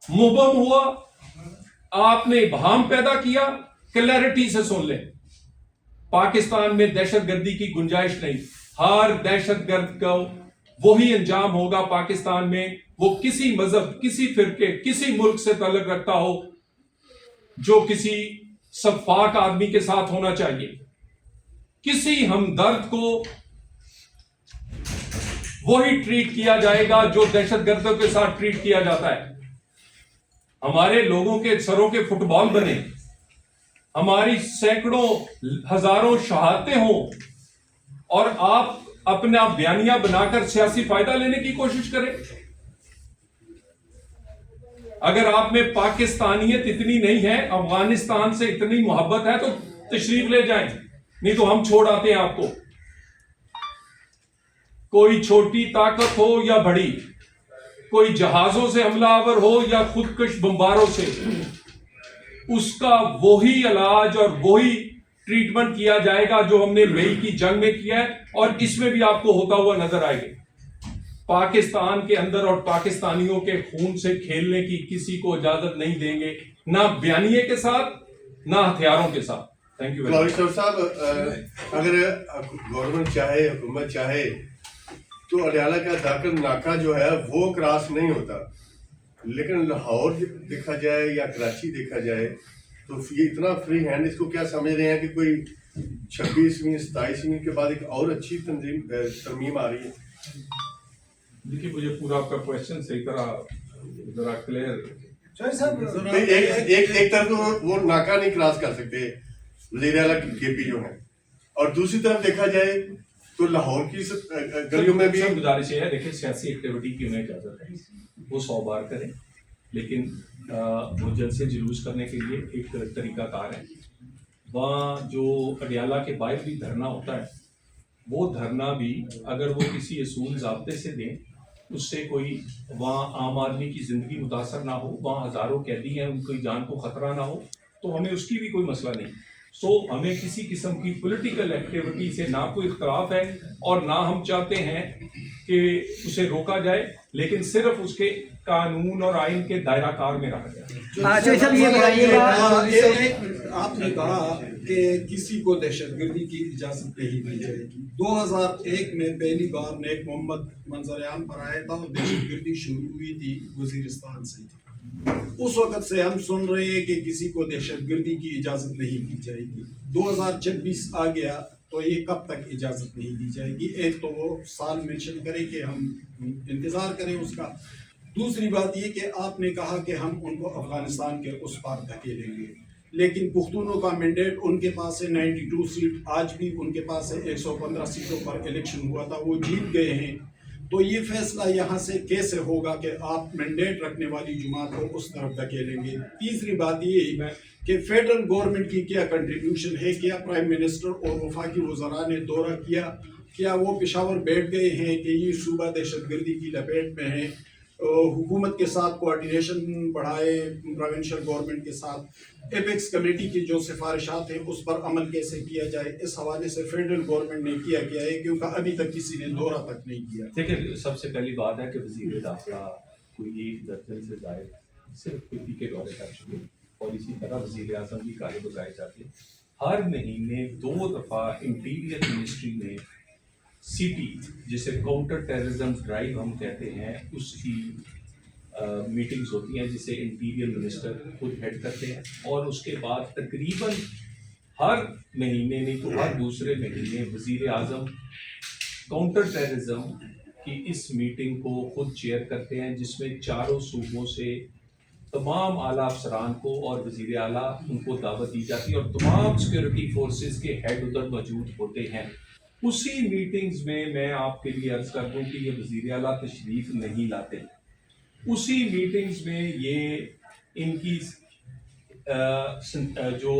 मुबम हुआ, आपने इबहाम पैदा किया। क्लैरिटी से सुन लें, पाकिस्तान में दहशतगर्दी की गुंजाइश नहीं। हर दहशतगर्द को वही अंजाम होगा पाकिस्तान में, वो किसी मजहब, किसी फिरके, किसी मुल्क से ताल्लुक रखता हो, जो किसी सफाक आदमी के साथ होना चाहिए। किसी हमदर्द को वही ट्रीट किया जाएगा जो दहशतगर्दों के साथ ट्रीट किया जाता है। हमारे लोगों के सरों के फुटबॉल बने, हमारी सैकड़ों हजारों शहादतें हों, और आप अपना बयानिया बनाकर सियासी फायदा लेने की कोशिश करें। अगर आप में पाकिस्तानियत इतनी नहीं है, अफगानिस्तान से इतनी मोहब्बत है, तो तशरीफ ले जाएं, नहीं तो हम छोड़ आते हैं आपको। कोई छोटी ताकत हो या बड़ी, कोई जहाजों से हमलावर हो या खुदकश बम्बारों से, उसका वही इलाज और वही ट्रीटमेंट किया जाएगा जो हमने मई की जंग में किया है, और इसमें भी आपको होता हुआ नजर आएगा। पाकिस्तान के अंदर और पाकिस्तानियों के खून से खेलने की किसी को इजाजत नहीं देंगे, ना बयानिए के साथ, ना हथियारों के साथ। Thank you. साहब, अगर गवर्नमेंट चाहे, हुकूमत चाहे, तो अडयाला का दाखिल नाका जो है वो क्रॉस नहीं होता, लेकिन लाहौर देखा जाए या कराची देखा जाए तो ये इतना फ्री हैंड, इसको क्या समझ रहे हैं कि कोई 26वीं 27वीं के बाद एक और अच्छी तरमीम आ रही है? देखिए, मुझे पूरा आपका क्वेश्चन सही तरह जरा क्लियर। एक तरफ तो वो नाका नहीं क्रॉस कर सकते वज़ीर आला केपी जो है, और दूसरी तरफ देखा जाए तो लाहौर की गलियों में भी गुजारिश है। देखिए, सियासी एक्टिविटी की उन्हें इजाजत है, वो 100 बार करें, लेकिन वो जलसे जुलूस करने के लिए एक तरीकाकार है। वहाँ जो अडयाला के बाहर भी धरना होता है, वो धरना भी अगर वो किसी असूल ज़ाब्ते से दें, उससे कोई वहाँ आम आदमी की ज़िंदगी मुतासर ना हो, वहाँ हज़ारों कैदी हैं, उनकी जान को ख़तरा ना हो, तो हमें उसकी भी कोई मसला नहीं। हमें किसी किस्म की पॉलिटिकल एक्टिविटी से ना कोई इख्तलाफ है, और ना हम चाहते हैं कि उसे रोका जाए, लेकिन सिर्फ उसके कानून और आइन के दायरा कार में रखा जाए। आपने कहा कि किसी को दहशतगर्दी की इजाजत नहीं दी जाएगी। 2001 में पहली बार नेक मोहम्मद मंजर-ए-आम पर आया था और दहशतगर्दी शुरू हुई थी वजीरिस्तान से। उस वक्त से हम सुन रहे हैं कि किसी को दहशतगर्दी की इजाजत नहीं दी जाएगी। 2026 आ गया तो ये कब तक इजाजत नहीं दी जाएगी? एक तो वो साल मेंशन करें कि हम इंतजार करें उसका। दूसरी बात ये कि आपने कहा कि हम उनको अफगानिस्तान के उस पार धकेलेंगे, लेकिन पुख्तूनों का मैंडेट उनके पास है 92 सीट, आज भी उनके पास है 115 सीटों पर इलेक्शन हुआ था, वो जीत गए हैं। तो ये फैसला यहाँ से कैसे होगा कि आप मैंडेट रखने वाली जमात को उस तरफ धकेलेंगे? तीसरी बात ये कि फेडरल गवर्नमेंट की क्या कंट्रीब्यूशन है? क्या प्राइम मिनिस्टर और वफाकी वज़रा ने दौरा किया? क्या वो पेशावर बैठ गए हैं कि ये सूबा दहशतगर्दी की लपेट में है? हुकूमत के साथ कोऑर्डिनेशन बढ़ाए, प्रोविंशियल गवर्नमेंट के साथ एपेक्स कमेटी की जो सिफारिशात हैं उस पर अमल कैसे किया जाए, इस हवाले से फेडरल गवर्नमेंट ने किया क्या है, क्योंकि अभी तक किसी ने दौरा तक नहीं किया। देखिए, सबसे पहली बात है कि वज़ीर दाखिला कोई एक दर्जन से ज़ायद सिर्फ पीपी के दौरे कर चुके, और इसी तरह वज़ीर आज़म की कार्य बताए जाते हैं। हर महीने 2 दफ़ा इंटीरियर मिनिस्ट्री ने सीटी, जिसे काउंटर टेररिज्म ड्राइव हम कहते हैं, उसकी मीटिंग्स होती हैं, जिसे इंटीरियर मिनिस्टर खुद हेड करते हैं, और उसके बाद तकरीबन हर महीने नहीं तो हर दूसरे महीने वज़ीर आज़म काउंटर टेररिज्म की इस मीटिंग को खुद चेयर करते हैं, जिसमें चारों सूबों से तमाम आला अफसरान को और वज़ीर आला उनको दावत दी जाती है, और तमाम सिक्योरिटी फोर्सेस के हेड उधर मौजूद होते हैं। उसी मीटिंग्स में मैं आपके लिए अर्ज कर दूं कि ये वज़ीर आला तशरीफ नहीं लाते। उसी मीटिंग्स में ये इनकी जो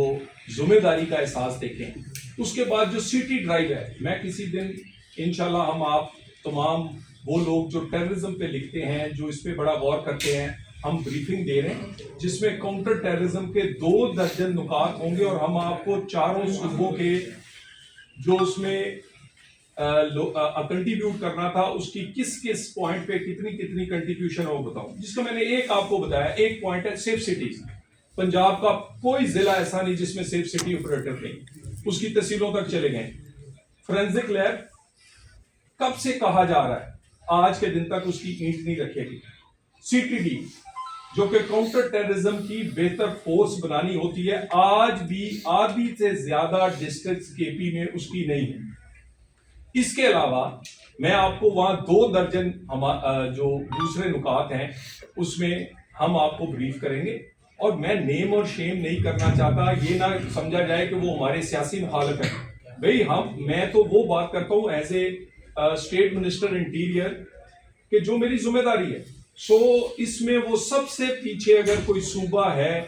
जिम्मेदारी का एहसास देखें। उसके बाद जो सिटी ड्राइव है, मैं किसी दिन इंशाल्लाह हम आप तमाम वो लोग जो टेररिज्म पे लिखते हैं, जो इस पे बड़ा गौर करते हैं, हम ब्रीफिंग दे रहे हैं, जिसमें काउंटर टेररिज्म के 2 दर्जन नुकात होंगे, और हम आपको चारों सूबों के जो उसमें کنٹریبیوٹ کرنا تھا، اس کی کس پوائنٹ پہ کتنی کنٹریبیوشن ہے وہ بتاؤں. جس کا میں نے ایک آپ کو بتایا، ایک پوائنٹ ہے سیف سٹیز. پنجاب کا کوئی ضلع ایسا نہیں جس میں سیف سٹی آپریٹر نہیں، اس کی تحصیلوں تک چلے گئے. فورینزک لیب کب سے کہا جا رہا ہے، آج کے دن تک اس کی اینٹ نہیں رکھے گی. سی ٹی ڈی جو کہ کاؤنٹر ٹیررزم کی بہتر فورس بنانی ہوتی ہے، آج بھی آدھی سے زیادہ ڈسٹرکٹس کے پی میں اس کی نہیں ہے. اس کے علاوہ میں آپ کو وہاں 2 درجن جو دوسرے نکات ہیں اس میں ہم آپ کو بریف کریں گے. اور میں نیم اور شیم نہیں کرنا چاہتا، یہ نہ سمجھا جائے کہ وہ ہمارے سیاسی مخالف ہیں. بھئی میں تو وہ بات کرتا ہوں as a state minister interior کہ جو میری ذمہ داری ہے. سو اس میں وہ سب سے پیچھے اگر کوئی صوبہ ہے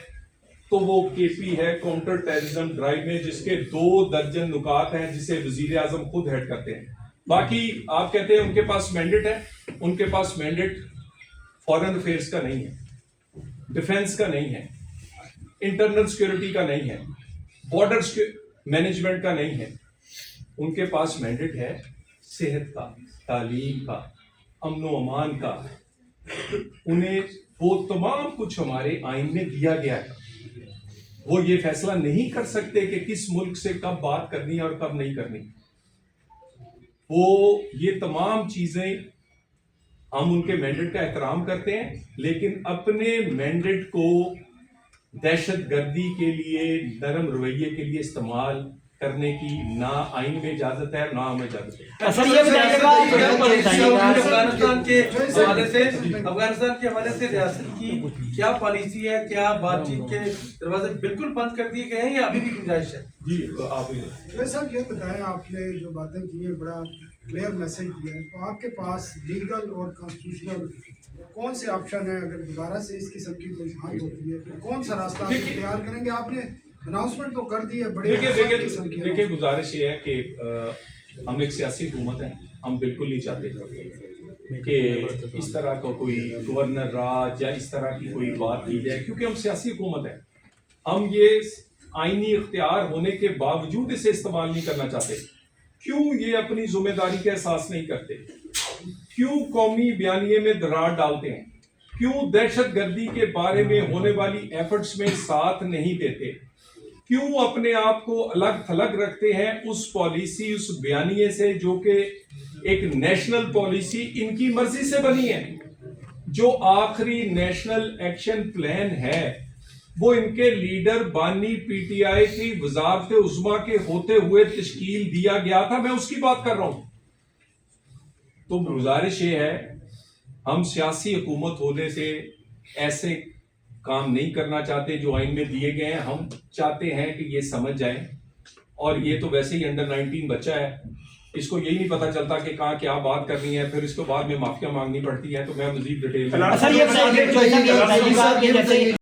تو وہ کے پی ہے، کاؤنٹر ٹیررزم ڈرائیو میں، جس کے 2 درجن نکات ہیں جسے وزیر اعظم خود ہیڈ کرتے ہیں. باقی آپ کہتے ہیں ان کے پاس مینڈیٹ ہے، ان کے پاس مینڈیٹ فارن افیئرس کا نہیں ہے، ڈیفنس کا نہیں ہے، انٹرنل سیکورٹی کا نہیں ہے، بارڈر مینجمنٹ کا نہیں ہے. ان کے پاس مینڈیٹ ہے صحت کا، تعلیم کا، امن و امان کا. انہیں وہ تمام کچھ ہمارے آئین میں دیا گیا ہے. وہ یہ فیصلہ نہیں کر سکتے کہ کس ملک سے کب بات کرنی ہے اور کب نہیں کرنی. وہ یہ تمام چیزیں ہم ان کے مینڈیٹ کا احترام کرتے ہیں، لیکن اپنے مینڈیٹ کو دہشت گردی کے لیے، نرم رویے کے لیے استعمال کرنے کی نہ آئین میں اجازت ہے، نہ ہمیں اجازت ہے. افغانستان کے حوالے سے ریاست کی کیا پالیسی ہے؟ کیا بات چیت کے دروازے بالکل بند کر دیے گئے ہیں یا ابھی بھی گنجائش ہے؟ جی آپ صاحب یہ بتائیں، آپ نے جو باتیں کی ہیں بڑا کلیئر میسج دیا ہے، تو آپ کے پاس لیگل اور کانسٹیٹیوشنل کون سے آپشن ہیں اگر دوبارہ سے اس قسم کی کوئی حالت ہوتی ہے تو کون سا راستہ آپ اختیار کریں گے؟ آپ نے اناؤنسمنٹ تو کر دی ہے بڑے. دیکھیے گزارش یہ ہے کہ ہم ایک سیاسی حکومت ہیں، ہم بالکل نہیں چاہتے کہ اس طرح کا کوئی گورنر راج یا اس طرح کی کوئی بات کی جائے، کیونکہ ہم سیاسی حکومت ہیں. ہم یہ آئینی اختیار ہونے کے باوجود اسے استعمال نہیں کرنا چاہتے. کیوں یہ اپنی ذمہ داری کا احساس نہیں کرتے؟ کیوں قومی بیانیے میں درار ڈالتے ہیں؟ کیوں دہشت گردی کے بارے میں ہونے والی ایفرٹس میں ساتھ نہیں دیتے؟ کیوں اپنے آپ کو الگ تھلگ رکھتے ہیں اس پالیسی، اس بیانیے سے جو کہ ایک نیشنل پالیسی ان کی مرضی سے بنی ہے؟ جو آخری نیشنل ایکشن پلان ہے وہ ان کے لیڈر بانی پی ٹی آئی کی وزارت عظمیٰ کے ہوتے ہوئے تشکیل دیا گیا تھا. میں اس کی بات کر رہا ہوں. تو گزارش یہ ہے، ہم سیاسی حکومت ہونے سے ایسے کام نہیں کرنا چاہتے جو آئین میں دیے گئے ہیں. ہم چاہتے ہیں کہ یہ سمجھ جائیں. اور یہ تو ویسے ہی انڈر 19 بچہ ہے، اس کو یہی نہیں پتا چلتا کہ کہاں کیا بات کرنی ہے، پھر اس کو بعد میں معافیاں مانگنی پڑتی ہے. تو میں مزید ڈیٹیل